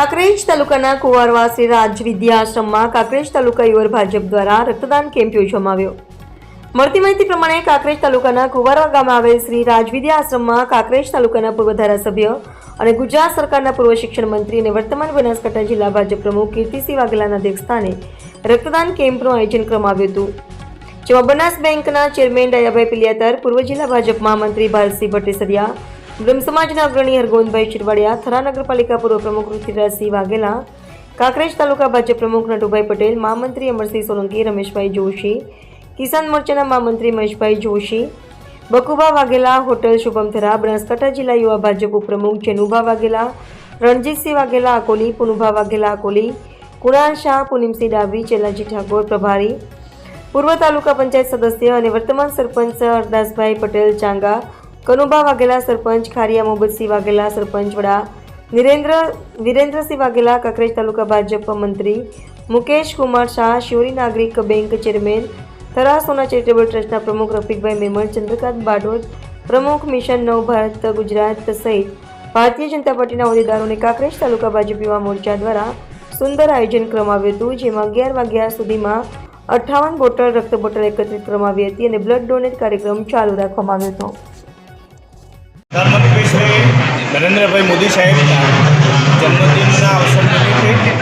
કાંકરેજ તાલુકાના કુંવારવા શ્રી રાજ વિદ્યાશ્રમમાં કાંકરેજ તાલુકા યુવક ભાજપ દ્વારા રક્તદાન કેમ્પ યોજવામાં આવ્યો। મળતી માહિતી પ્રમાણે કાંકરેજ તાલુકાના કુંવારવા ગામે આવેલ શ્રી રાજ વિદ્યાશ્રમમાં કાંકરેજ તાલુકાના પૂર્વ ધારાસભ્ય અને ગુજરાત સરકારના પૂર્વ શિક્ષણ મંત્રી અને વર્તમાન બનાસકાંઠા જિલ્લા ભાજપ પ્રમુખ કીર્તિસિંહ વાઘેલાના અધ્યક્ષસ્થાને રક્તદાન કેમ્પનું આયોજન કરવામાં આવ્યું હતું, જેમાં બનાસ બેંકના ચેરમેન દયાભાઈ પિલિયાતર, પૂર્વ જિલ્લા ભાજપ મહામંત્રી ભારતસિંહ ભટ્ટેસરિયા, બ્રહ્મ સમાજના અગ્રણી હરગોવિંદભાઈ ચિરવાડિયા, થરા નગરપાલિકા પૂર્વ પ્રમુખ ઋષિરાજસિંહ વાઘેલા, કાંકરેજ તાલુકા ભાજપ પ્રમુખ નટુભાઈ પટેલ, મહામંત્રી અમરસિંહ સોલંકી, રમેશભાઈ જોશી, કિસાન મોરચાના મહામંત્રી મહેશભાઈ જોશી, બકુભા વાઘેલા, હોટલ શુભમ થરા, બનાસકાંઠા જિલ્લા યુવા ભાજપ ઉપપ્રમુખ જેનુભા વાઘેલા, રણજીતસિંહ વાઘેલા અકોલી, પુનુભા વાઘેલા અકોલી, કુણાલ શાહ, પૂનમસિંહ ડાભી, ચેલાજી ઠાકોર પ્રભારી, પૂર્વ તાલુકા પંચાયત સદસ્ય અને વર્તમાન સરપંચ હરદાસભાઈ પટેલ ચાંગા, કનુભા વાઘેલા સરપંચ, ખારિયા મોહમ્મદસિંહ વાઘેલા સરપંચ વડા, વિરેન્દ્રસિંહ વાઘેલા કાંકરેજ તાલુકા ભાજપ મંત્રી, મુકેશ કુમાર શાહ, શિયોરી નાગરિક બેંક ચેરમેન, થરા સોના ચેરિટેબલ ટ્રસ્ટના પ્રમુખ રફીકભાઈ મેમણ, ચંદ્રકાંત બારોટ પ્રમુખ, મિશન નવ ભારત ગુજરાત સહિત ભારતીય જનતા પાર્ટીના હોદ્દેદારો અને કાંકરેજ તાલુકા ભાજપ યુવા મોરચા દ્વારા સુંદર આયોજન કરવામાં આવ્યું હતું, જેમાં 11 વાગ્યા સુધીમાં 58 બોટલ રક્ત બોટલ એકત્રિત કરવામાં આવી હતી અને બ્લડ ડોનેટ કાર્યક્રમ ચાલુ રાખવામાં આવ્યો હતો। प्रधानमंत्री श्री नरेंद्र भाई मोदी साहेब जन्मदिन अवसर निमित्ते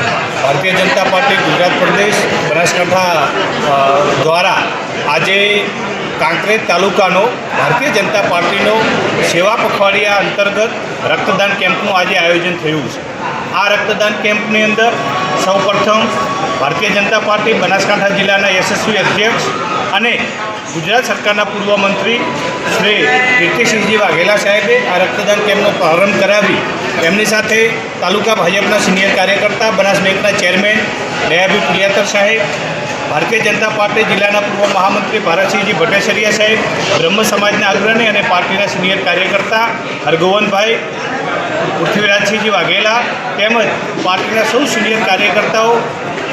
भारतीय जनता पार्टी गुजरात प्रदेश बनासकांठा द्वारा आज कांकरेज तालुकानो भारतीय जनता पार्टी सेवा पखवाड़िया अंतर्गत रक्तदान केम्पનું आज आयोजन थयुं छे। आ रक्तदान केम्पनी अंदर सौ प्रथम भारतीय जनता पार्टी बनासकांठा जिल्लाना यशस्वी अध्यक्ष અને ગુજરાત સરકારના પૂર્વ મંત્રી શ્રી કીર્તિસિંહજી વાઘેલા સાહેબે આ રક્તદાન કેમ્પનો પ્રારંભ કરાવી એમની સાથે તાલુકા ભાજપના સિનિયર કાર્યકર્તા, બનાસ બેંકના ચેરમેન દયાભાઈ પિલિયાતર સાહેબ, ભારતીય જનતા પાર્ટી જિલ્લાના પૂર્વ મહામંત્રી ભારતસિંહજી ભટ્ટેસરિયા સાહેબ, બ્રહ્મ સમાજના અગ્રણી અને પાર્ટીના સિનિયર કાર્યકર્તા હરગોવિંદભાઈ પૃથ્વીરાજસિંહજી વાઘેલા તેમજ પાર્ટીના સૌ સિનિયર કાર્યકર્તાઓ,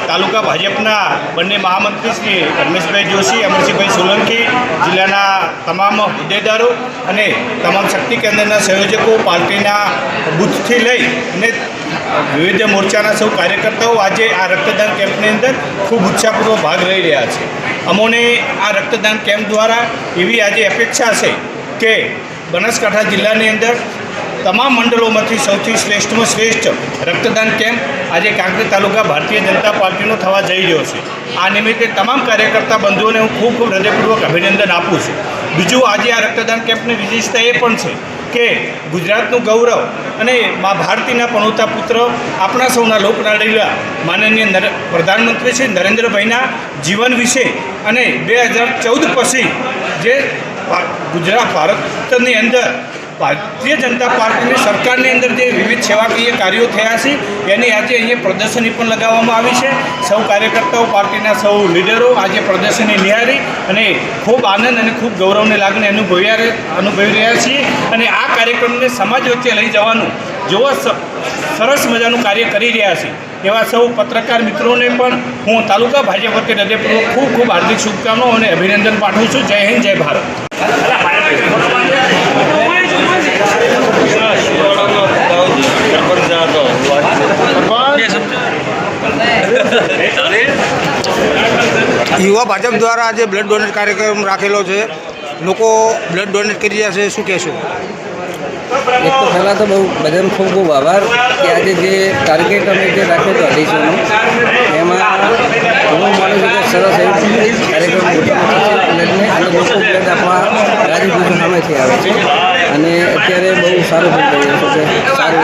તાલુકા ભાજપના બંને મહામંત્રી શ્રી રમેશભાઈ જોશી, અમરસિંહભાઈ સોલંકી, જિલ્લાના તમામ હોદ્દેદારો અને તમામ શક્તિ કેન્દ્રના સંયોજકો, પાર્ટીના બૂથથી લઈ અને વિવિધ મોરચાના સૌ કાર્યકર્તાઓ આજે આ રક્તદાન કેમ્પની અંદર ખૂબ ઉત્સાહપૂર્વક ભાગ લઈ રહ્યા છે। અમોને આ રક્તદાન કેમ્પ દ્વારા એવી આજે અપેક્ષા છે કે બનાસકાંઠા જિલ્લાની અંદર તમામ મંડળોમાંથી સૌથી શ્રેષ્ઠમાં શ્રેષ્ઠ રક્તદાન કેમ્પ આજે કાંકરેજ તાલુકા ભારતીય જનતા પાર્ટીનો થવા જઈ રહ્યો છે। આ નિમિત્તે તમામ કાર્યકર્તા બંધુઓને હું ખૂબ ખૂબ હૃદયપૂર્વક અભિનંદન આપું છું। બીજું, આજે આ રક્તદાન કેમ્પની વિશેષતા એ પણ છે કે ગુજરાતનું ગૌરવ અને મા ભારતીના પનોતા પુત્ર આપણા સૌના લોકલાડીલા માનનીય પ્રધાનમંત્રી શ્રી નરેન્દ્રભાઈના જીવન વિશે અને 2014 પછી જે ગુજરાત ભારતની અંદર ભારતીય જનતા પાર્ટીની સરકારની અંદર જે વિવિધ સેવાકીય કાર્યો થયા છે એની આજે અહીંયા પ્રદર્શની પણ લગાવવામાં આવી છે। સૌ કાર્યકર્તાઓ, પાર્ટીના સૌ લીડરો આજે પ્રદર્શની નિહાળી અને ખૂબ આનંદ અને ખૂબ ગૌરવની લાગણી અનુભવી રહ્યા છીએ અને આ કાર્યક્રમને સમાજ વચ્ચે લઈ જવાનું જેવો સરસ મજાનું કાર્ય કરી રહ્યા છે એવા સૌ પત્રકાર મિત્રોને પણ હું તાલુકા ભાજપ વતી હૃદયપૂર્વક ખૂબ ખૂબ હાર્દિક શુભકામનાઓ અને અભિનંદન પાઠવું છું। જય હિન્દ, જય ભારત। યુવા ભાજપ દ્વારા આજે બ્લડ ડોનેટ કાર્યક્રમ રાખેલો છે, લોકો બ્લડ ડોનેટ કરી રહ્યા છે, શું કહેશો? એક તો પહેલાં તો બધાનો ખૂબ ખૂબ આભાર કે આજે જે ટાર્ગેટ અમે જે રાખ્યો હતો 250નો એમાં હું માનું છું કે સરસ એવું કાર્યક્રમ બ્લડને અને લોકો બ્લડ આપવા રાજી ખુશી સામેથી આવે છે અને અત્યારે બહુ સારું થઈ રહ્યું છે કે સારું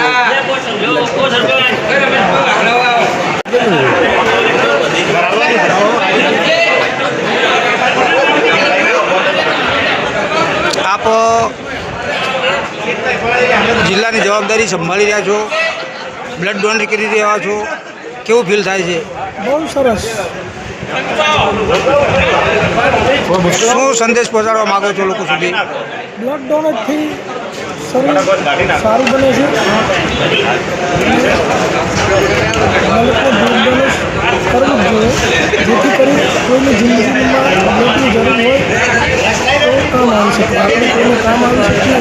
આપ જિલ્લાની જવાબદારી સંભાળી રહ્યા છો, બ્લડ ડોનેટ કરી રહ્યા છો, કેવું ફીલ થાય છે? બહુ સરસ। શું સંદેશ પહોંચાડવા માગો છો લોકો સુધી? બ્લડ ડોનેટથી શરીર સારું બને છે, બ્લડ ડોનેટ કરવું જ જોઈએ જેથી કરી કોઈની જિંદગીમાં બ્લડની જરૂર હોય તો કામ આવી શકે, આપણે કોઈને કામ આવી શકીએ